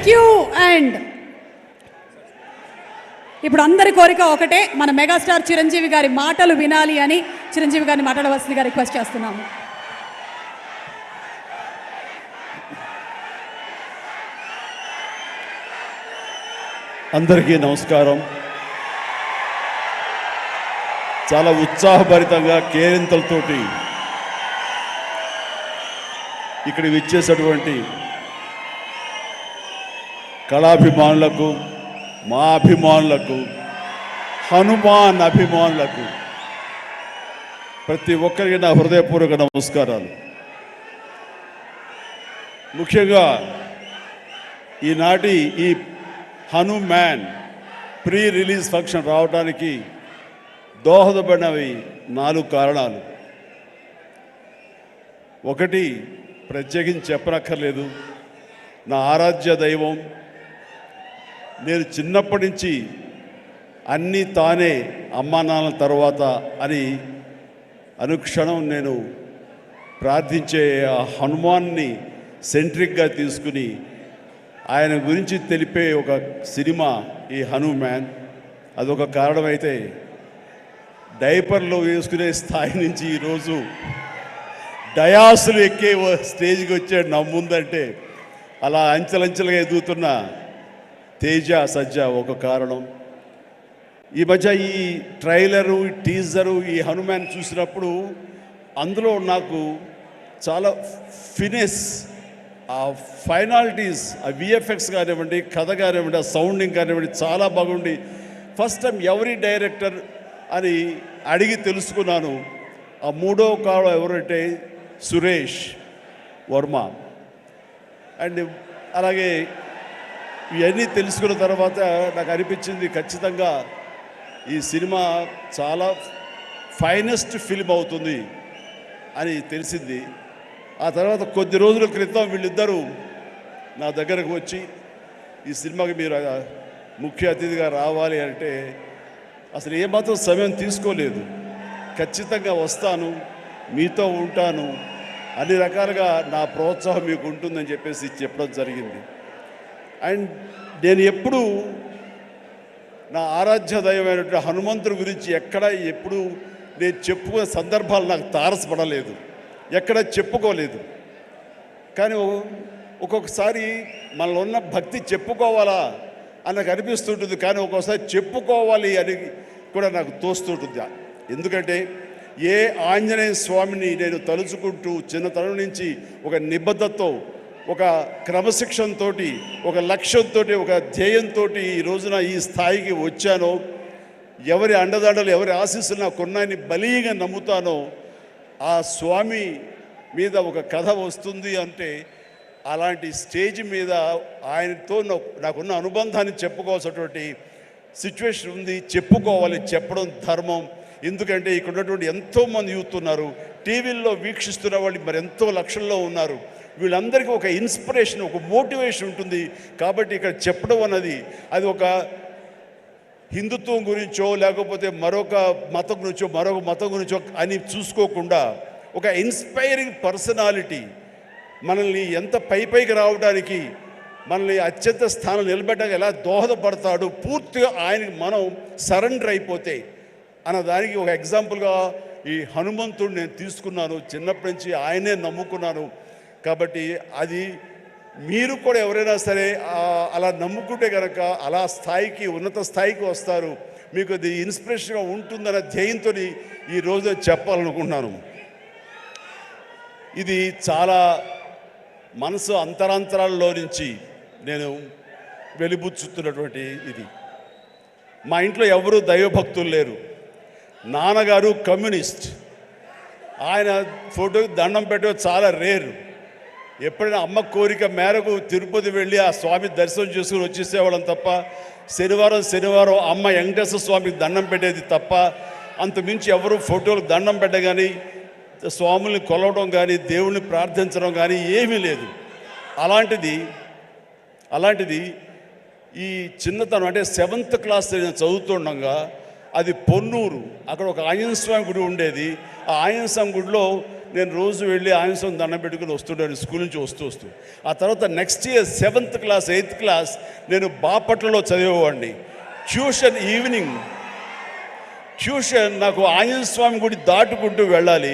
Thank you. And ఇప్పుడు అందరి కోరిక ఒకటే, మన మెగాస్టార్ చిరంజీవి గారి మాటలు వినాలి అని చిరంజీవి గారిని మాట్లాడవలసిందిగా రిక్వెస్ట్ చేస్తున్నాము. అందరికీ నమస్కారం. చాలా ఉత్సాహభరితంగా కేరింతలతోటి ఇక్కడ విచ్చేసినటువంటి కళాభిమానులకు, మా అభిమానులకు, హనుమాన్ అభిమానులకు ప్రతి ఒక్కరికి నా హృదయపూర్వక నమస్కారాలు. ముఖ్యంగా ఈనాటి ఈ హనుమాన్ ప్రీ రిలీజ్ ఫంక్షన్ రావడానికి దోహదపడినవి 4 కారణాలు. ఒకటి, ప్రత్యేకించి చెప్పనక్కర్లేదు, నా ఆరాధ్య దైవం. నేను చిన్నప్పటి నుంచి అన్నీ తానే అమ్మా నాన్నల తర్వాత అని అనుక్షణం నేను ప్రార్థించే ఆ హనుమాన్ని సెంట్రిక్గా తీసుకుని ఆయన గురించి తెలిపే ఒక సినిమా ఈ హనుమాన్. అదొక కారణమైతే, డైపర్లో వేసుకునే స్థాయి నుంచి ఈరోజు డయాసులు ఎక్కే స్టేజ్కి వచ్చాడు నా ముందంటే, అలా అంచెలంచెలుగా ఎదుగుతున్న తేజ సజ్జ ఒక కారణం. ఈ మధ్య ఈ ట్రైలరు, ఈ టీజరు, ఈ హనుమాన్ చూసినప్పుడు అందులో నాకు చాలా ఫినెస్, ఆ ఫైనాలిటీస్, ఆ విఎఫ్ఎక్స్ కానివ్వండి, కథ కానివ్వండి, ఆ సౌండింగ్ కానివ్వండి చాలా బాగుండి ఫస్ట్ టైం ఎవరి డైరెక్టర్ అని అడిగి తెలుసుకున్నాను. ఆ 3వ కారణం ఎవరంటే సురేష్ వర్మ. అండ్ అలాగే ఇవన్నీ తెలుసుకున్న తర్వాత నాకు అనిపించింది ఖచ్చితంగా ఈ సినిమా చాలా ఫైనెస్ట్ ఫిల్మ్ అవుతుంది అని తెలిసింది. ఆ తర్వాత కొద్ది రోజుల క్రితం వీళ్ళిద్దరూ నా దగ్గరకు వచ్చి ఈ సినిమాకి మీరు ముఖ్య అతిథిగా రావాలి అంటే అసలు ఏమాత్రం సమయం తీసుకోలేదు. ఖచ్చితంగా వస్తాను, మీతో ఉంటాను, అన్ని రకాలుగా నా ప్రోత్సాహం మీకు ఉంటుందని చెప్పేసి చెప్పడం జరిగింది. అండ్ నేను ఎప్పుడూ నా ఆరాధ్య దైవమైనటువంటి హనుమంతుడి గురించి ఎప్పుడు నేను చెప్పుకునే సందర్భాలు నాకు తారసపడలేదు, ఎక్కడ చెప్పుకోలేదు. కానీ ఒక్కొక్కసారి మనలో ఉన్న భక్తి చెప్పుకోవాలా అని నాకు అనిపిస్తుంటుంది, కానీ ఒక్కొక్కసారి చెప్పుకోవాలి అని కూడా నాకు తోస్తుంటుంది. ఎందుకంటే ఏ ఆంజనేయ స్వామిని నేను తలుచుకుంటూ చిన్నతనం నుంచి ఒక నిబద్ధతతో, ఒక క్రమశిక్షణతో, ఒక లక్ష్యంతో, ఒక ధ్యేయంతో ఈ రోజున ఈ స్థాయికి వచ్చానో, ఎవరి అండదండలు, ఎవరి ఆశీస్సులు నాకు ఉన్నాయని బలీగా నమ్ముతానో, ఆ స్వామి మీద ఒక కథ వస్తుంది అంటే అలాంటి స్టేజ్ మీద ఆయనతో నాకున్న అనుబంధాన్ని చెప్పుకోవాల్సినటువంటి సిచ్యువేషన్ ఉంది. చెప్పుకోవాలి, చెప్పడం ధర్మం. ఎందుకంటే ఇక్కడ ఉన్నటువంటి ఎంతోమంది యూత్ ఉన్నారు, టీవీల్లో వీక్షిస్తున్న వాళ్ళు మరి ఎంతో లక్షల్లో ఉన్నారు. వీళ్ళందరికీ ఒక ఇన్స్పిరేషన్, ఒక మోటివేషన్ ఉంటుంది. కాబట్టి ఇక్కడ చెప్పడం అన్నది అది ఒక హిందుత్వం గురించో లేకపోతే మరొక మతం గురించో అని చూసుకోకుండా ఒక ఇన్స్పైరింగ్ పర్సనాలిటీ మనల్ని ఎంత పైకి రావడానికి, మనల్ని అత్యంత స్థానం నిలబెట్టడానికి ఎలా దోహదపడతాడు, పూర్తిగా ఆయనకి మనం సరెండర్ అయిపోతే అన్న దానికి ఒక ఎగ్జాంపుల్గా ఈ హనుమంతుడు నేను తీసుకున్నాను. చిన్నప్పటి నుంచి ఆయనే నమ్ముకున్నాను. కాబట్టి అది మీరు కూడా ఎవరైనా సరే అలా నమ్ముకుంటే కనుక అలా స్థాయికి, ఉన్నత స్థాయికి వస్తారు. మీకు అది ఇన్స్పిరేషన్గా ఉంటుందన్న ధ్యేయంతో ఈ రోజు చెప్పాలనుకున్నాను. ఇది చాలా మనసు అంతరాంతరాల్లో నుంచి నేను వెలిబుచ్చుతున్నటువంటి ఇది. మా ఇంట్లో ఎవరూ దైవభక్తులు లేరు. నాన్నగారు కమ్యూనిస్ట్, ఆయన ఫోటోకి దండం పెట్టడం చాలా రేరు. ఎప్పుడైనా అమ్మ కోరిక మేరకు తిరుపతి వెళ్ళి ఆ స్వామి దర్శనం చేసుకుని వచ్చేసేవాళ్ళం తప్ప, శనివారం అమ్మ వెంకటేశ్వర స్వామికి దండం పెట్టేది తప్ప, అంతమించి ఎవరు ఫోటోలకు దండం పెట్ట కానీ, స్వాముల్ని కొలవడం కానీ, దేవుణ్ణి ప్రార్థించడం కానీ ఏమీ లేదు. అలాంటిది ఈ చిన్నతనం అంటే 7th క్లాస్ నేను చదువుతుండగా అది పొన్నూరు, అక్కడ ఒక ఆంజనేయ స్వామి గుడి ఉండేది. ఆ ఆంజనేయ స్వామి గుడిలో నేను రోజు వెళ్ళి ఆంజనేయ దండం పెట్టుకుని వస్తుంటాను స్కూల్ నుంచి వస్తూ ఆ తర్వాత next year 7th class 8th class నేను బాపట్లలో చదివేవాడిని. ట్యూషన్ నాకు ఆంజనేయ స్వామి గుడి దాటుకుంటూ వెళ్ళాలి.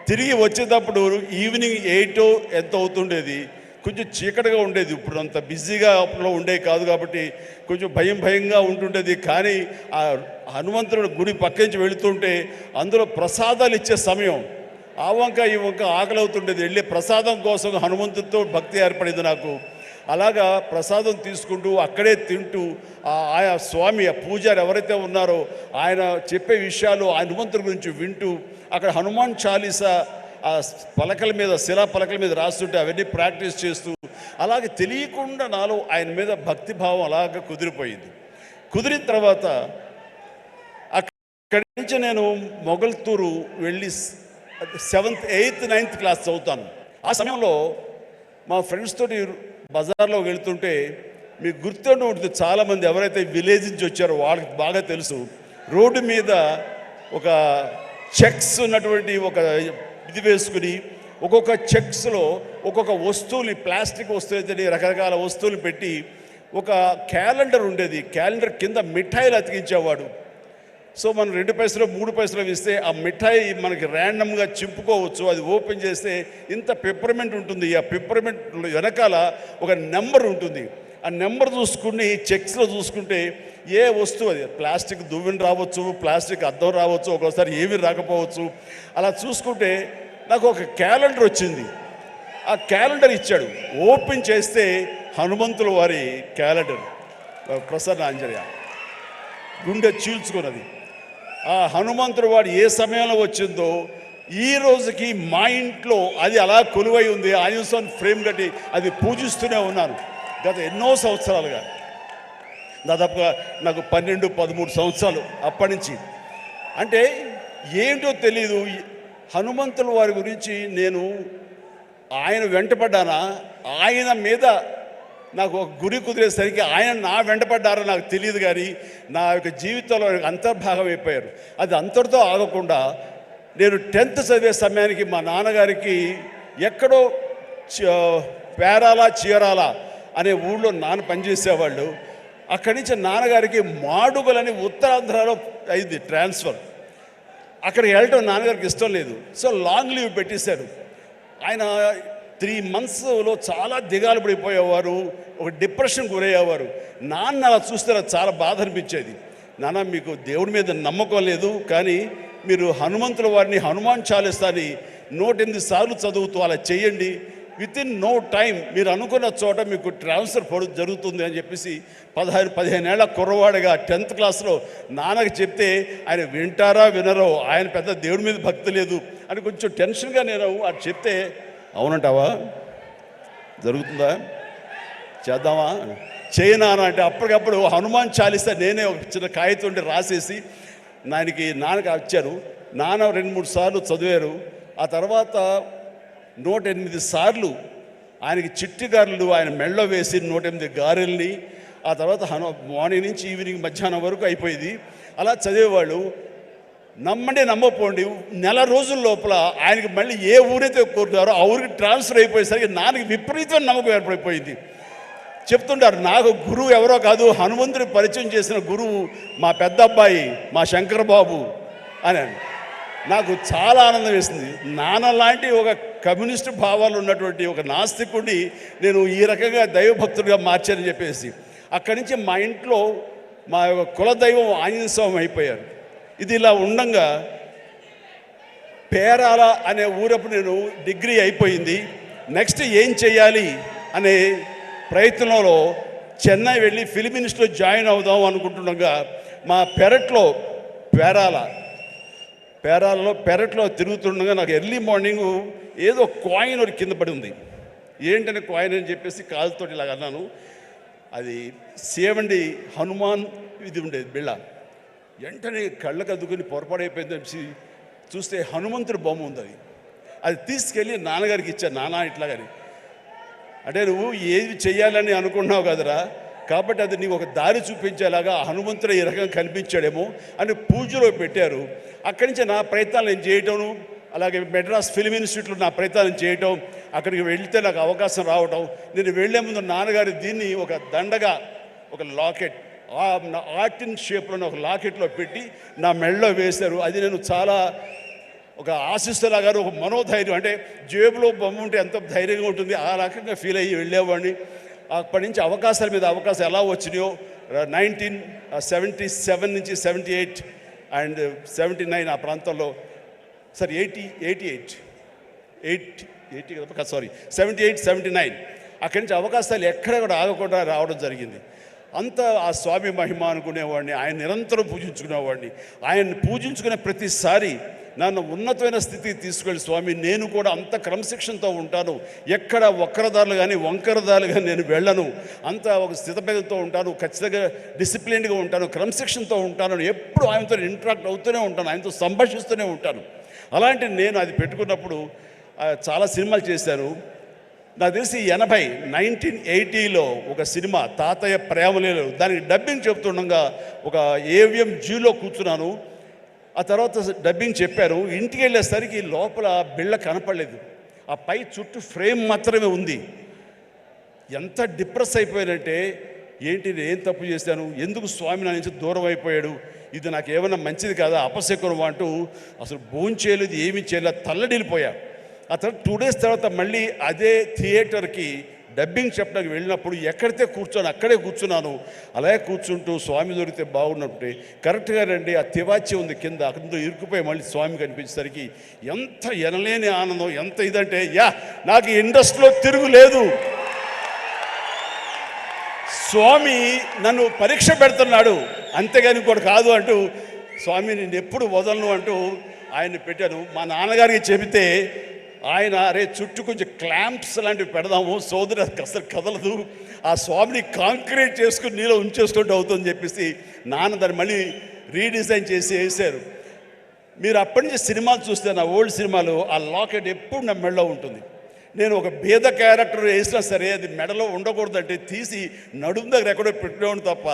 తిరిగి వచ్చేటప్పుడు ఈవినింగ్ 8 ఎంత అవుతుండేది. కొంచెం చీకటిగా ఉండేది. ఇప్పుడు అంత బిజీగా అప్పుడు ఉండేది కాదు కాబట్టి కొంచెం భయంగా ఉంటుండేది. కానీ ఆ హనుమంతుడి గుడి పక్క నుంచి వెళుతుంటే అందులో ప్రసాదాలు ఇచ్చే సమయం, ఆ వంక ఈ వంక ఆకలి అవుతుండేది. వెళ్ళి ప్రసాదం కోసం హనుమంతుడితో భక్తి ఏర్పడింది నాకు. అలాగా ప్రసాదం తీసుకుంటూ అక్కడే తింటూ ఆయా స్వామి ఆ పూజారి ఎవరైతే ఉన్నారో ఆయన చెప్పే విషయాలు ఆ హనుమంతుడి గురించి వింటూ అక్కడ హనుమాన్ చాలీసా ఆ పలకల మీద శిలా పలకల మీద రాస్తుంటే అవన్నీ ప్రాక్టీస్ చేస్తూ అలాగే తెలియకుండా నాలో ఆయన మీద భక్తిభావం అలాగ కుదిరిన తర్వాత అక్కడి నుంచి నేను మొగల్తూరు వెళ్ళి 7th 8th 9th క్లాస్ చదువుతాను. ఆ సమయంలో మా ఫ్రెండ్స్ తోటి బజార్లో వెళ్తుంటే మీకు గుర్తుండి ఉంటుంది, చాలామంది ఎవరైతే విలేజ్ నుంచి వచ్చారో వాళ్ళకి బాగా తెలుసు, రోడ్డు మీద ఒక చెక్స్ ఉన్నటువంటి ఒక ఇది వేసుకుని ఒక్కొక్క చెక్స్లో ఒక్కొక్క వస్తువులు ప్లాస్టిక్ వస్తువులు రకరకాల వస్తువులు పెట్టి ఒక క్యాలెండర్ ఉండేది. క్యాలెండర్ కింద మిఠాయిలు అతికించేవాడు. సో మనం 2 పైసలు 3 పైసలు ఇస్తే ఆ మిఠాయి మనకి ర్యాండమ్గా చింపుకోవచ్చు. అది ఓపెన్ చేస్తే ఇంత పెప్పర్మెంట్ ఉంటుంది. ఆ పెప్పర్మెంట్ వెనకాల ఒక నెంబర్ ఉంటుంది. ఆ నెంబర్ చూసుకుని చెక్స్లో చూసుకుంటే ఏ వస్తువు, అది ప్లాస్టిక్ దువ్వెన రావచ్చు, ప్లాస్టిక్ అద్దం రావచ్చు, ఒక్కోసారి ఏమీ రాకపోవచ్చు. అలా చూసుకుంటే నాకు ఒక క్యాలెండర్ వచ్చింది. ఆ క్యాలెండర్ ఇచ్చాడు. ఓపెన్ చేస్తే హనుమంతుల వారి క్యాలెండర్, ప్రసన్న ఆంజనేయ గుండె చీల్చుకున్నది. ఆ హనుమంతుడు వాడు ఏ సమయంలో వచ్చిందో ఈ రోజుకి మా ఇంట్లో అది అలా కొలువై ఉంది. ఆంజనేయ స్వామి ఫ్రేమ్ కట్టి అది పూజిస్తూనే ఉన్నాను గత ఎన్నో సంవత్సరాలుగా. దాదాపుగా నాకు 12-13 సంవత్సరాలు అప్పటి నుంచి. అంటే ఏంటో తెలీదు, హనుమంతుల వారి గురించి నేను ఆయన వెంటపడ్డానా, ఆయన మీద నాకు ఒక గురి కుదిరేసరికి ఆయన నా వెంటపడ్డారో నాకు తెలియదు. కానీ నా యొక్క జీవితంలో అంతర్భాగం అయిపోయారు. అది అంతటితో ఆగకుండా నేను 10th చదివే సమయానికి మా నాన్నగారికి ఎక్కడో పేరాల చీరాల అనే ఊళ్ళో నాన్న పనిచేసేవాళ్ళు. అక్కడి నుంచి నాన్నగారికి మాడుగులని ఉత్తరాంధ్రలో అయింది ట్రాన్స్ఫర్. అక్కడికి వెళ్ళటం నాన్నగారికి ఇష్టం లేదు. సో లాంగ్ లీవ్ పెట్టేశారు. ఆయన 3 monthsలో చాలా దిగాలు పడిపోయేవారు, ఒక డిప్రెషన్ గురయ్యేవారు. నాన్న అలా చూస్తే నాకు చాలా బాధ అనిపించేది. నాన్న, మీకు దేవుడి మీద నమ్మకం లేదు, కానీ మీరు హనుమంతుల వారిని హనుమాన్ చాలీసాని 108 సార్లు చదువుతూ అలా చేయండి. వితిన్ నో టైం మీరు అనుకున్న చోట మీకు ట్రాన్స్ఫర్ జరుగుతుంది అని చెప్పేసి 15 ఏళ్ల కుర్రవాడిగా 10th క్లాస్లో నాన్నకి చెప్తే ఆయన వింటారా వినరో, ఆయన పెద్ద దేవుడి మీద భక్తి లేదు అని కొంచెం టెన్షన్గా నేను అది చెప్తే, అవునంటావా, జరుగుతుందా, చేద్దామా, చేయనా అంటే అప్పటికప్పుడు హనుమాన్ చాలీసా నేనే ఒక చిన్న కాగితం రాసేసి నాన్నకి వచ్చారు. నాన్న 2-3 సార్లు చదివారు. ఆ తర్వాత 108 సార్లు ఆయనకి చిట్టి గారెలు ఆయన మెళ్ళో వేసి 108 గారెల్ని, ఆ తర్వాత మార్నింగ్ నుంచి ఈవినింగ్ మధ్యాహ్నం వరకు అయిపోయింది. అలా చదివేవాళ్ళు. నమ్మండి నమ్మపోండి, 1 నెల రోజుల లోపల ఆయనకి మళ్ళీ ఏ ఊరైతే కోరుతారో ఆ ఊరికి ట్రాన్స్ఫర్ అయిపోయేసరికి నాన్నకి విపరీతమైన నమ్మకం ఏర్పడిపోయింది. చెప్తుంటారు, నాకు గురువు ఎవరో కాదు, హనుమంతుడి పరిచయం చేసిన గురువు మా పెద్ద అబ్బాయి మా శంకర్ బాబు అని. నాకు చాలా ఆనందం వేసింది. నాన్న లాంటి ఒక కమ్యూనిస్టు భావాలు ఉన్నటువంటి ఒక నాస్తికుడిని నేను ఈ రకంగా దైవభక్తుడిగా మార్చానని చెప్పేసి అక్కడి నుంచి మా ఇంట్లో మా యొక్క కులదైవం ఆంజనేయ స్వామి అయిపోయారు. ఇది ఇలా ఉండంగా పేరాల అనే ఊరప్పుడు నేను డిగ్రీ అయిపోయింది. నెక్స్ట్ ఏం చేయాలి అనే ప్రయత్నంలో చెన్నై వెళ్ళి ఫిలిం ఇన్స్టిట్యూట్లో జాయిన్ అవుదాం అనుకుంటుండగా మా పెరట్లో తిరుగుతుండగా నాకు ఎర్లీ మార్నింగ్ ఏదో కాయిన్ ఒకటి కింద పడి ఉంది. ఏంటనే కాయిన్ అని చెప్పేసి కాలుతో ఇలాగ అన్నాను. అది సేవండి హనుమాన్ ఇది ఉండేది బిళ్ళ. వెంటనే కళ్ళకు అద్దుకుని పొరపాడైపోయింది చెప్పి చూస్తే హనుమంతుడి బొమ్మ ఉంది. అది తీసుకెళ్ళి నాన్నగారికి ఇచ్చాను. నాన్న ఇట్లాగని, అంటే నువ్వు ఏది చెయ్యాలని అనుకున్నావు కదరా, కాబట్టి అది నీకు ఒక దారి చూపించేలాగా హనుమంతుడు ఈ రకంగా కనిపించాడేమో అని పూజలో పెట్టారు. అక్కడి నుంచి నా ప్రయత్నాలు నేను చేయటం అలాగే మెడ్రాస్ ఫిల్మ్ ఇన్స్టిట్యూట్లో నా ప్రయత్నం చేయటం, అక్కడికి వెళ్తే నాకు అవకాశం రావటం, నేను వెళ్లే ముందు నాన్నగారు దీన్ని ఒక దండగా, ఒక లాకెట్, నా ఆర్ట్ ఇన్ షేప్లో ఒక లాకెట్లో పెట్టి నా మెడలో వేశారు. అది నేను చాలా ఒక ఆశిస్తులాగా, ఒక మనోధైర్యం, అంటే జేబులో బొమ్మ ఉంటే ఎంత ధైర్యంగా ఉంటుంది ఆ రకంగా ఫీల్ అయ్యి వెళ్ళేవాడిని. అప్పటి నుంచి అవకాశాల మీద అవకాశం ఎలా వచ్చినాయో 1977 నుంచి 78 అండ్ 79 ఆ ప్రాంతంలో, సారీ 80 కదా, సారీ 78, 79 అక్కడి నుంచి అవకాశాలు ఎక్కడ కూడా ఆగకుండా రావడం జరిగింది. అంత ఆ స్వామి మహిమ అనుకునేవాడిని, ఆయన నిరంతరం పూజించుకునేవాడిని. ఆయన్ని పూజించుకునే ప్రతిసారి నన్ను ఉన్నతమైన స్థితికి తీసుకెళ్ళి స్వామి, నేను కూడా అంత క్రమశిక్షణతో ఉంటాను, ఎక్కడ వక్రదారులు కానీ వంకరదారులు కానీ నేను వెళ్ళను, అంత ఒక స్థితభేదంతో ఉంటాను, ఖచ్చితంగా డిసిప్లిన్డ్గా ఉంటాను, క్రమశిక్షణతో ఉంటాను, ఎప్పుడు ఆయనతో ఇంటరాక్ట్ అవుతూనే ఉంటాను, ఆయనతో సంభాషిస్తూనే ఉంటాను. అలాంటి నేను అది పెట్టుకున్నప్పుడు చాలా సినిమాలు చేశాను. నాకు తెలిసి 1980లో ఒక సినిమా తాతయ్య ప్రేమలేలు, దానికి డబ్బింగ్ చెప్తుండగా ఒక ఏవిఎం జీలో కూర్చున్నాను. ఆ తర్వాత డబ్బింగ్ చెప్పారు. ఇంటికి వెళ్ళేసరికి లోపల బిళ్ళ కనపడలేదు, ఆ పై చుట్టూ ఫ్రేమ్ మాత్రమే ఉంది. ఎంత డిప్రెస్ అయిపోయానంటే, ఏంటి నేను ఏం తప్పు చేశాను, ఎందుకు స్వామి నా నుంచి దూరం అయిపోయాడు, ఇది నాకు ఏమైనా మంచిది కాదా, అపశకునం అంటూ అసలు భోంచేయలేదు, ఏమీ చేయలేదు, తల్లడిల్లిపోయా. ఆ తర్వాత 2 days తర్వాత మళ్ళీ అదే థియేటర్కి డబ్బింగ్ చెప్పడానికి వెళ్ళినప్పుడు ఎక్కడితే కూర్చొని అక్కడే కూర్చున్నాను. అలాగే కూర్చుంటూ స్వామి దొరికితే బాగున్నట్టే కరెక్ట్గా రండి, ఆ తివాచి ఉంది కింద, అక్కడ ఇరుక్కుపోయి మళ్ళీ స్వామి కనిపించేసరికి ఎంత ఎనలేని ఆనందం, ఎంత ఇదంటే, నాకు ఇండస్ట్రీలో తిరుగులేదు, స్వామి నన్ను పరీక్ష పెడుతున్నాడు, అంతేగాని కూడా కాదు అంటూ, స్వామి నేను ఎప్పుడు వదలను అంటూ ఆయన్ని పెట్టాను. మా నాన్నగారికి చెబితే ఆయన, అరే చుట్టూ కొంచెం క్లాంప్స్ లాంటివి పెడదాము, సోదరు అసలు కదలదు, ఆ స్వామిని కాంక్రీట్ చేసుకుని నీలో ఉంచేసుకుంటూ అవుతుందని చెప్పేసి నాన్న దాన్ని మళ్ళీ రీడిజైన్ చేసి వేశారు. మీరు అప్పటి నుంచి సినిమాలు చూస్తే, నా ఓల్డ్ సినిమాలు, ఆ లాకెట్ ఎప్పుడు నా మెడలో ఉంటుంది. నేను ఒక భేద క్యారెక్టర్ వేసినా సరే అది మెడలో ఉండకూడదంటే తీసి నడుము దగ్గర ఎక్కడో పెట్టినవాడు తప్ప,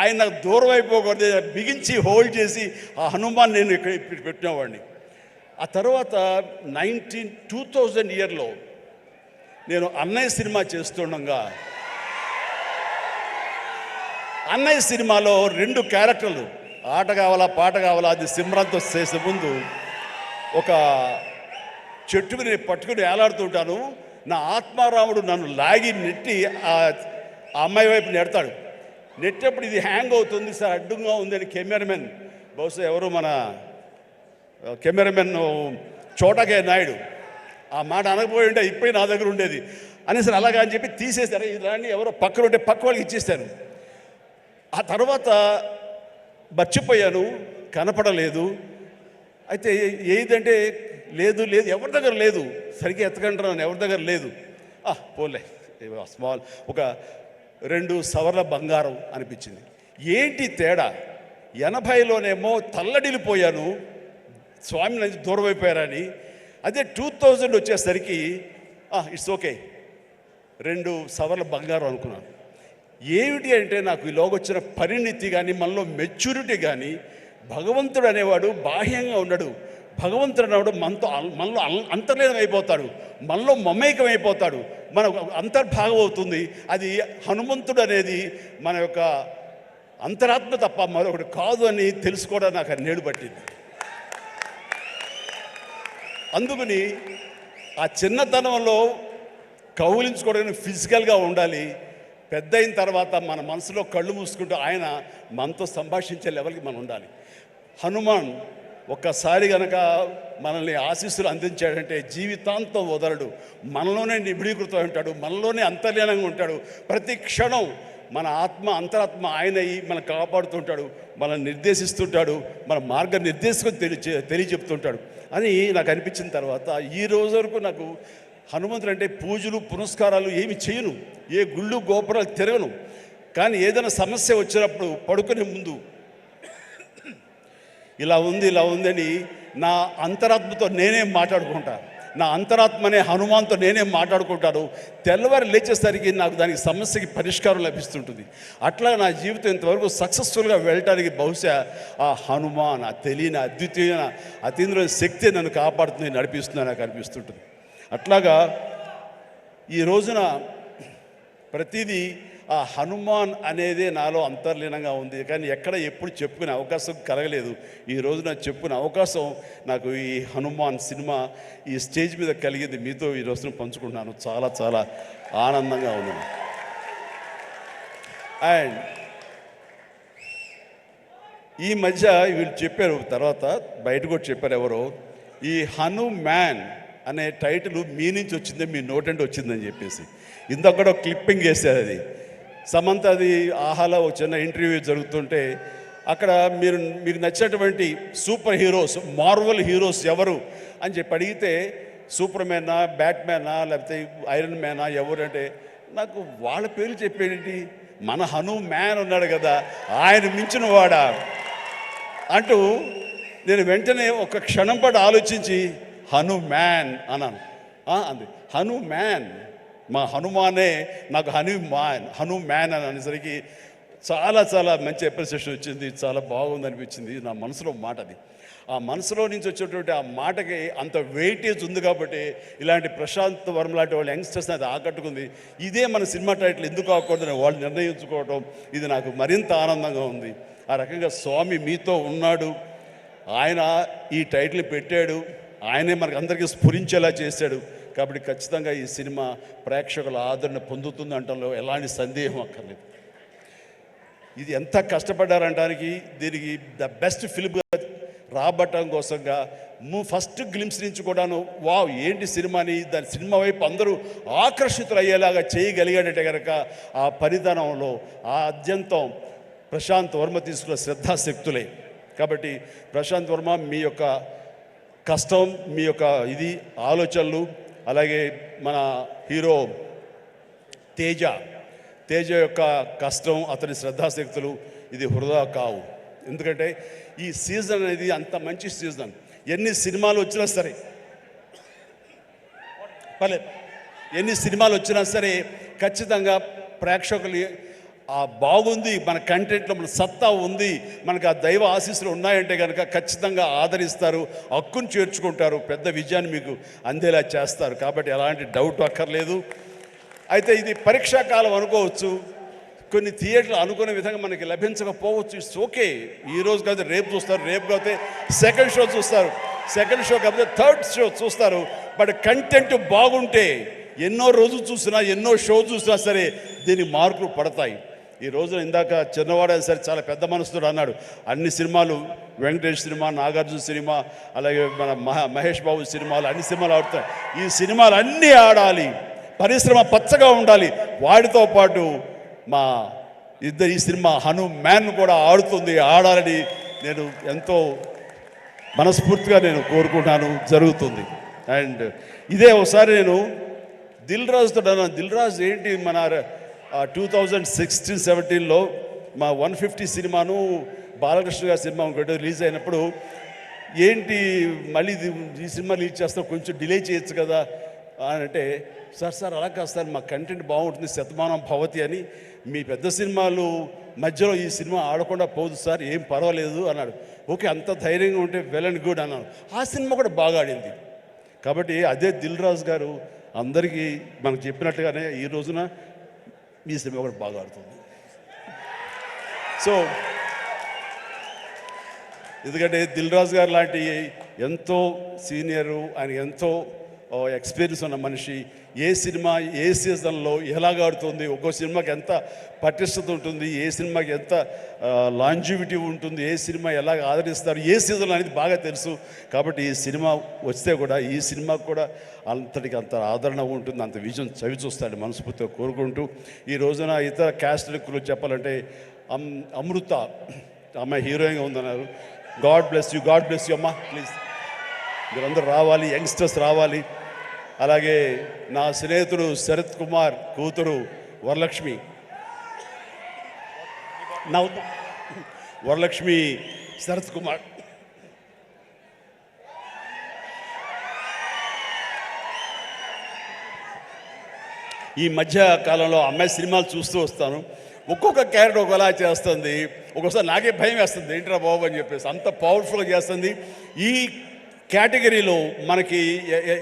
ఆయన నాకు దూరం అయిపోకూడదు, బిగించి హోల్డ్ చేసి ఆ హనుమాన్ నేను ఇక్కడ పెట్టినవాడిని. ఆ తర్వాత 2000 ఇయర్లో నేను అన్నయ్య సినిమా చేస్తుండగా, అన్నయ్య సినిమాలో 2 క్యారెక్టర్లు, ఆట కావాలా పాట కావాలా, అది సిమ్రంతో చేసే ముందు ఒక చెట్టుకు నేను పట్టుకుని వేలాడుతుంటాను. నా ఆత్మారాముడు నన్ను లాగి నెట్టి ఆ అమ్మాయి వైపు నెడతాడు. నెట్టేప్పుడు ఇది హ్యాంగ్ అవుతుంది సార్, అడ్డుగా ఉందని కెమెరామెన్, బహుశా ఎవరు మన కెమెరామెన్ చోటకే నాయుడు, ఆ మాట అనకపోయి ఉంటే ఇప్పుడు నా దగ్గర ఉండేది అనేసరి అలాగా అని చెప్పి తీసేశారు. ఇలాంటి ఎవరో పక్కన ఉంటే పక్క వాళ్ళకి ఇచ్చేస్తాను. ఆ తర్వాత మర్చిపోయాను, కనపడలేదు. అయితే ఏదంటే లేదు ఎవరి దగ్గర లేదు, సరిగ్గా ఎత్తకంటున్నాను, ఎవరి దగ్గర లేదు. పోలే, స్మాల్ ఒక 2 సవర్ల బంగారం అనిపించింది. ఏంటి తేడా, 80లోనేమో తల్లడిల్లిపోయాను, స్వామి నుంచి దూరం అయిపోయారని. అదే 2000 వచ్చేసరికి ఇట్స్ ఓకే, 2 సవర్ల బంగారం అనుకున్నాను. ఏమిటి అంటే, నాకు ఈలోగా వచ్చిన పరిణితి కానీ, మనలో మెచ్యూరిటీ కానీ, భగవంతుడు అనేవాడు బాహ్యంగా ఉండడు, భగవంతుడు అనేవాడు మనలో అంతర్లీనం అయిపోతాడు, మనలో మమేకం అయిపోతాడు, మన అంతర్భాగం అవుతుంది. అది హనుమంతుడు అనేది మన యొక్క అంతరాత్మ తప్ప మరొకటి కాదు అని తెలుసుకోవడం నాకు నేడు పట్టింది. అందుకని ఆ చిన్నతనంలో కౌలించుకోవడానికి ఫిజికల్గా ఉండాలి, పెద్ద అయిన తర్వాత మన మనసులో కళ్ళు మూసుకుంటూ ఆయన మనతో సంభాషించే లెవెల్కి మనం ఉండాలి. హనుమాన్ ఒక్కసారి కనుక మనల్ని ఆశీస్సులు అందించాడంటే జీవితాంతం వదలడు, మనలోనే నిబిడీకృతం ఉంటాడు, మనలోనే అంతర్లీనంగా ఉంటాడు. ప్రతి క్షణం మన అంతరాత్మ ఆయన మనం కాపాడుతుంటాడు, మనల్ని నిర్దేశిస్తుంటాడు, మన మార్గ నిర్దేశకం తెలియచెప్తుంటాడు అని నాకు అనిపించిన తర్వాత ఈ రోజు వరకు నాకు హనుమంతుడు అంటే పూజలు పునస్కారాలు ఏమి చేయను, ఏ గుళ్ళు గోపురాలు తిరగను. కానీ ఏదైనా సమస్య వచ్చినప్పుడు పడుకునే ముందు ఇలా ఉంది అని నా అంతరాత్మతో నేనే మాట్లాడుకుంటా. నా అంతరాత్మనే హనుమాన్తో నేనే మాట్లాడుకుంటాను. తెల్లవారు లేచేసరికి నాకు దానికి సమస్యకి పరిష్కారం లభిస్తుంటుంది. అట్లా నా జీవితం ఇంతవరకు సక్సెస్ఫుల్గా వెళ్ళటానికి బహుశా ఆ హనుమాన్, ఆ తెలియని అద్వితీయమైన అతీంద్ర శక్తి నన్ను కాపాడుతుంది, నడిపిస్తుంది నాకు అనిపిస్తుంటుంది. అట్లాగా ఈ రోజున ప్రతిదీ ఆ హనుమాన్ అనేదే నాలో అంతర్లీనంగా ఉంది. కానీ ఎక్కడ ఎప్పుడు చెప్పుకునే అవకాశం కలగలేదు. ఈ రోజున చెప్పుకునే అవకాశం నాకు ఈ హనుమాన్ సినిమా ఈ స్టేజ్ మీద కలిగింది. మీతో ఈ రోజున పంచుకుంటున్నాను. చాలా చాలా ఆనందంగా ఉంది. అండ్ ఈ మధ్య వీళ్ళు చెప్పారు, తర్వాత బయట కూడా చెప్పారు ఎవరో, ఈ హనుమాన్ అనే టైటిల్ మీ నుంచి వచ్చిందే, మీ నోటంటే వచ్చిందని చెప్పేసి ఇందొక్కడ క్లిప్పింగ్ వేసారు. అది సమంత, అది ఆహాలో ఒక చిన్న ఇంటర్వ్యూ జరుగుతుంటే అక్కడ మీకు నచ్చినటువంటి సూపర్ హీరోస్, మార్వల్ హీరోస్ ఎవరు అని చెప్పి అడిగితే సూపర్ మ్యానా, బ్యాట్మ్యానా, లేకపోతే ఐరన్ మ్యానా ఎవరంటే నాకు వాళ్ళ పేర్లు చెప్పేంటి, మన హనుమాన్ ఉన్నాడు కదా ఆయన మించిన వాడా అంటూ నేను వెంటనే ఒక క్షణం పాటు ఆలోచించి హనుమాన్ అన్నాను. అంది హనుమాన్, మా హనుమానే నాకు హనుమాన్ అని అనేసరికి చాలా చాలా మంచి అప్రిసియేషన్ వచ్చింది. చాలా బాగుంది అనిపించింది. నా మనసులో మాట అది. ఆ మనసులో నుంచి వచ్చేటువంటి ఆ మాటకి అంత వెయిటేజ్ ఉంది కాబట్టి ఇలాంటి ప్రశాంత్ వర్మ లాంటి వాళ్ళు యంగ్స్టర్స్ అది ఆకట్టుకుంది. ఇదే మన సినిమా టైటిల్ ఎందుకు కాకూడదని వాళ్ళు నిర్ణయించుకోవటం ఇది నాకు మరింత ఆనందంగా ఉంది. ఆ రకంగా స్వామి మీతో ఉన్నాడు, ఆయన ఈ టైటిల్ పెట్టాడు, ఆయనే మనకు అందరికీ స్ఫురించేలా చేశాడు. కాబట్టి ఖచ్చితంగా ఈ సినిమా ప్రేక్షకుల ఆదరణ పొందుతుంది అంటంలో ఎలాంటి సందేహం అక్కర్లేదు. ఇది ఎంత కష్టపడ్డారంటానికి దీనికి ద బెస్ట్ ఫిల్మ్గా రాబట్టడం కోసంగా ఫస్ట్ గ్లిమ్స్ నుంచి కూడాను వావ్ ఏంటి సినిమాని, దాని సినిమా వైపు అందరూ ఆకర్షితులు అయ్యేలాగా చేయగలిగాడంటే కనుక ఆ పరిధానంలో ఆ అత్యంతం ప్రశాంత్ వర్మ తీసుకున్న శ్రద్ధాశక్తులే. కాబట్టి ప్రశాంత్ వర్మ మీ యొక్క కష్టం, మీ యొక్క ఇది ఆలోచనలు, అలాగే మన హీరో తేజ యొక్క కష్టం, అతని శ్రద్ధాశక్తులు ఇది వృధా కావు. ఎందుకంటే ఈ సీజన్ అనేది అంత మంచి సీజన్. ఎన్ని సినిమాలు వచ్చినా సరే ఎన్ని సినిమాలు వచ్చినా సరే ఖచ్చితంగా ప్రేక్షకులు బాగుంది, మన కంటెంట్లో మన సత్తా ఉంది, మనకు ఆ దైవ ఆశీస్సులు ఉన్నాయంటే కనుక ఖచ్చితంగా ఆదరిస్తారు, హక్కును చేర్చుకుంటారు, పెద్ద విజయాన్ని మీకు అందేలా చేస్తారు. కాబట్టి ఎలాంటి డౌట్ అక్కర్లేదు. అయితే ఇది పరీక్షాకాలం అనుకోవచ్చు, కొన్ని థియేటర్లు అనుకునే విధంగా మనకి లభించకపోవచ్చు. It's okay. ఈరోజు కాదు రేపు చూస్తారు, రేపు కాకపోతే సెకండ్ షో చూస్తారు, సెకండ్ షో కాకపోతే థర్డ్ షో చూస్తారు. బట్ కంటెంట్ బాగుంటే ఎన్నో రోజులు చూసినా, ఎన్నో షో చూసినా సరే దీనికి మార్కులు పడతాయి. ఈ రోజున ఇందాక చిన్నవాడు సరే చాలా పెద్ద మనసుతో అన్నాడు, అన్ని సినిమాలు వెంకటేష్ సినిమా, నాగార్జున సినిమా, అలాగే మన మహేష్ బాబు సినిమాలు, అన్ని సినిమాలు ఆడుతాయి. ఈ సినిమాలు అన్నీ ఆడాలి, పరిశ్రమ పచ్చగా ఉండాలి. వాటితో పాటు మా ఈ సినిమా హనుమాన్ కూడా ఆడాలని నేను ఎంతో మనస్ఫూర్తిగా నేను కోరుకుంటాను, జరుగుతుంది. అండ్ ఇదే ఒకసారి నేను దిల్ రాజుతో అన్నాను, దిల్ రాజు ఏంటి మన 2016-17లో మా 150 సినిమాను బాలకృష్ణ గారి సినిమా ఒకటి రిలీజ్ అయినప్పుడు ఏంటి మళ్ళీ ఈ సినిమా రిలీజ్ చేస్తాం, కొంచెం డిలే చేయొచ్చు కదా అని అంటే, సార్ అలా కాదు సార్, మా కంటెంట్ బాగుంటుంది, శతమానం భవతి అని, మీ పెద్ద సినిమాలు మధ్యలో ఈ సినిమా ఆడకుండా పోదు సార్, ఏం పర్వాలేదు అన్నాడు. ఓకే, అంత ధైర్యంగా ఉంటే వెల్ అండ్ గుడ్ అన్నాను. ఆ సినిమా కూడా బాగా ఆడింది. కాబట్టి అదే దిల్ రాజు గారు అందరికీ మనకు చెప్పినట్టుగానే ఈ రోజున మీ సినిమా కూడా బాగా ఆడుతుంది. సో ఎందుకంటే దిల్ రాజు గారు లాంటి ఎంతో సీనియరు, ఆయన ఎంతో ఎక్స్పీరియన్స్ ఉన్న మనిషి, ఏ సినిమా ఏ సీజన్లో ఎలాగ ఆడుతుంది, ఒక్కో సినిమాకి ఎంత పటిష్టత ఉంటుంది, ఏ సినిమాకి ఎంత లాంజివిటీ ఉంటుంది, ఏ సినిమా ఎలాగ ఆదరిస్తారు, ఏ సీజన్లో అనేది బాగా తెలుసు. కాబట్టి ఈ సినిమా వస్తే కూడా ఈ సినిమాకు కూడా అంతటికి అంత ఆదరణ ఉంటుంది, అంత విజయం చవి చూస్తాడు మనస్ఫూర్తిగా కోరుకుంటూ, ఈ రోజున ఇతర క్యాస్ట్ గురించి చెప్పాలంటే అమృత అమ్మాయి హీరోయిన్గా ఉందన్నారు. గాడ్ బ్లెస్ యూ అమ్మా, ప్లీజ్ మీరందరూ రావాలి, యంగ్స్టర్స్ రావాలి. అలాగే నా స్నేహితుడు శరత్ కుమార్ కూతురు వరలక్ష్మి, వరలక్ష్మి శరత్ కుమార్ ఈ మధ్య కాలంలో అమ్మాయి సినిమాలు చూస్తూ వస్తాను. ఒక్కొక్క క్యారెక్టర్ ఒకలా చేస్తుంది. ఒక్కోసారి నాకే భయం వేస్తుంది, ఏంట్రా బాబు అని చెప్పేసి. అంత పవర్ఫుల్గా చేస్తుంది. ఈ కేటగిరీలో మనకి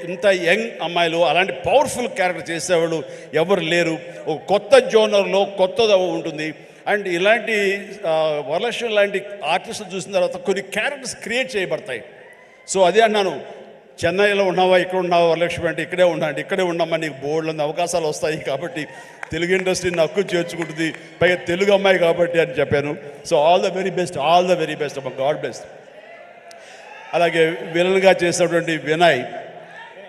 ఇంత యంగ్ అమ్మాయిలు అలాంటి పవర్ఫుల్ క్యారెక్టర్ చేసేవాళ్ళు ఎవరు లేరు. ఒక కొత్త జోనర్లో కొత్తగా ఉంటుంది. అండ్ ఇలాంటి వరలక్ష్మి లాంటి ఆర్టిస్టులు చూసిన తర్వాత కొన్ని క్యారెక్టర్స్ క్రియేట్ చేయబడతాయి. సో అదే అన్నాను, చెన్నైలో ఉన్నావా, ఇక్కడ ఉన్నావా వరలక్ష్మి అంటే ఇక్కడే ఉన్నాండి, ఇక్కడే ఉన్నామా, నీకు బోర్డులో అవకాశాలు వస్తాయి కాబట్టి తెలుగు ఇండస్ట్రీని హక్కు చేర్చుకుంటుంది, పైగా తెలుగు అమ్మాయి కాబట్టి అని చెప్పాను. So all the very best, all the very best అమ్మ, గాడ్ బెస్ట్. అలాగే విలన్గా చేసినటువంటి వినయ్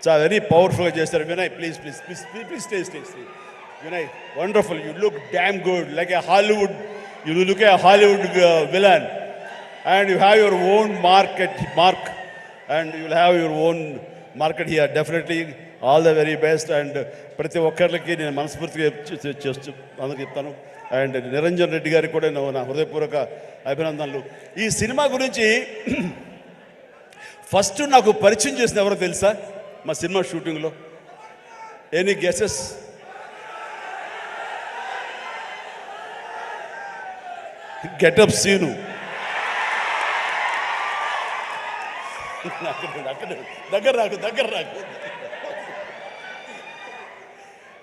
చాలా వెరీ పవర్ఫుల్గా చేస్తారు. Vinay please please please please stay stay stay. Vinay wonderful, you look damn good like A Hollywood, you look A Hollywood villain and you have your own mark and you will have your own market here. Definitely all the very best. And ప్రతి ఒక్కరికి నేను మనస్ఫూర్తిగా అందరికి చెప్తాను. And Niranjan Reddy గారికి కూడా నా హృదయపూర్వక అభినందనలు. ఈ సినిమా గురించి ఫస్ట్ నాకు పరిచయం చేసిన ఎవరో తెలుసా మా సినిమా షూటింగ్లో? Any guesses? గెటప్ సీను. దగ్గర రాకు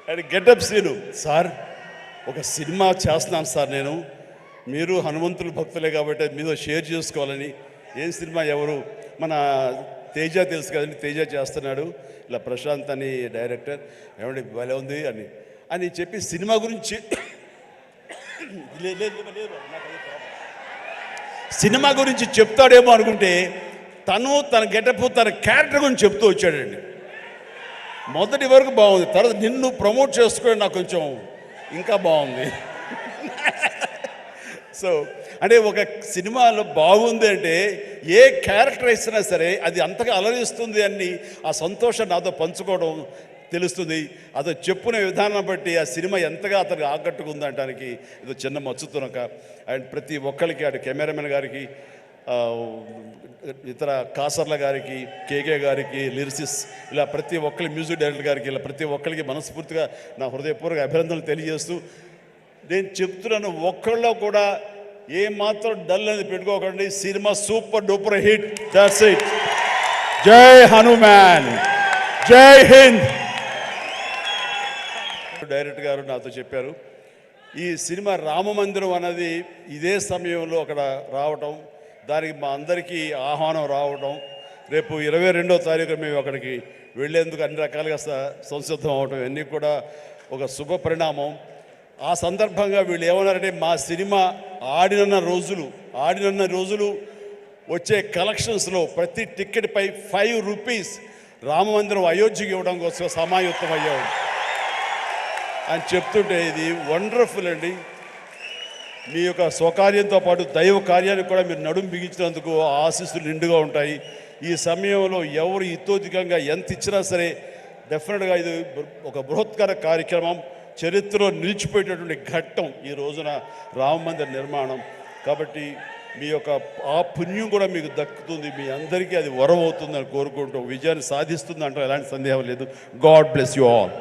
అండ్ గెటప్ సీను. సార్ ఒక సినిమా చేస్తున్నాను సార్ నేను, మీరు హనుమంతుల భక్తులే కాబట్టి మీతో షేర్ చేసుకోవాలని. ఏం సినిమా, ఎవరు? మన తేజ తెలుసు కదండి, తేజ చేస్తున్నాడు, ఇలా ప్రశాంత్ అని డైరెక్టర్, ఏమండి భలే ఉంది అని చెప్పి సినిమా గురించి సినిమా గురించి చెప్తాడేమో అనుకుంటే తన గెటప్ తన క్యారెక్టర్ గురించి చెప్తూ వచ్చాడండి. మొదటి వరకు బాగుంది, తర్వాత నిన్ను ప్రమోట్ చేసుకోవడం నాకు కొంచెం ఇంకా బాగుంది. సో అంటే ఒక సినిమాలో బాగుంది అంటే ఏ క్యారెక్టర్ ఇచ్చినా సరే అది అంతగా అలరిస్తుంది అని ఆ సంతోషం నాతో పంచుకోవడం తెలుస్తుంది. అతను చెప్పుకునే విధానం బట్టి ఆ సినిమా ఎంతగా అతనికి ఆకట్టుకుంది అనడానికి ఇది చిన్న మచ్చుతునక. అండ్ ప్రతి ఒక్కరికి, అటు కెమెరామెన్ గారికి, ఇతర కాసర్ల గారికి, కేకే గారికి, లిరిసిస్, ఇలా ప్రతి ఒక్కరి మ్యూజిక్ డైరెక్టర్ గారికి, ఇలా ప్రతి ఒక్కరికి మనస్ఫూర్తిగా నా హృదయపూర్వక అభినందనలు తెలియజేస్తూ నేను చెప్తున్నాను, ఒక్కళ్ళలో కూడా ఏమాత్రం డల్ అనేది పెట్టుకోకండి. Cinema super duper hit. That's it. జై హనుమాన్, జై హింద్. డైరెక్టర్ గారు నాతో చెప్పారు, ఈ సినిమా రామమందిరం అన్నది ఇదే సమయంలో అక్కడ రావటం, దానికి మా అందరికీ ఆహ్వానం రావడం, రేపు 22వ తారీఖు మేము అక్కడికి వెళ్ళేందుకు అన్ని రకాలుగా సంసిద్ధం అవడం, ఇవన్నీ కూడా ఒక శుభ పరిణామం. ఆ సందర్భంగా వీళ్ళు ఏమన్నారంటే, మా సినిమా ఆడినన్న రోజులు వచ్చే కలెక్షన్స్లో ప్రతి టికెట్పై 5 రూపీస్ రామమందిరం అయోధ్యకి ఇవ్వడం కోసం సమాయుత్తం అయ్యాం అని చెప్తుంటే ఇది వండర్ఫుల్ అండి. మీ యొక్క స్వకార్యంతో పాటు దైవ కార్యానికి కూడా మీరు నడుము బిగించినందుకు ఆశీస్సులు నిండుగా ఉంటాయి. ఈ సమయంలో ఎవరు ఇతోధికంగా ఎంత ఇచ్చినా సరే డెఫినెట్గా ఇది ఒక బృహత్కర కార్యక్రమం, చరిత్రలో నిలిచిపోయేటటువంటి ఘట్టం ఈ రోజున రామ మందిర నిర్మాణం. కాబట్టి మీ యొక్క ఆ పుణ్యం కూడా మీకు దక్కుతుంది, మీ అందరికీ అది వరం అవుతుందని కోరుకుంటూ విజయాన్ని సాధిస్తుంది అంటే ఎలాంటి సందేహం లేదు. God bless you all.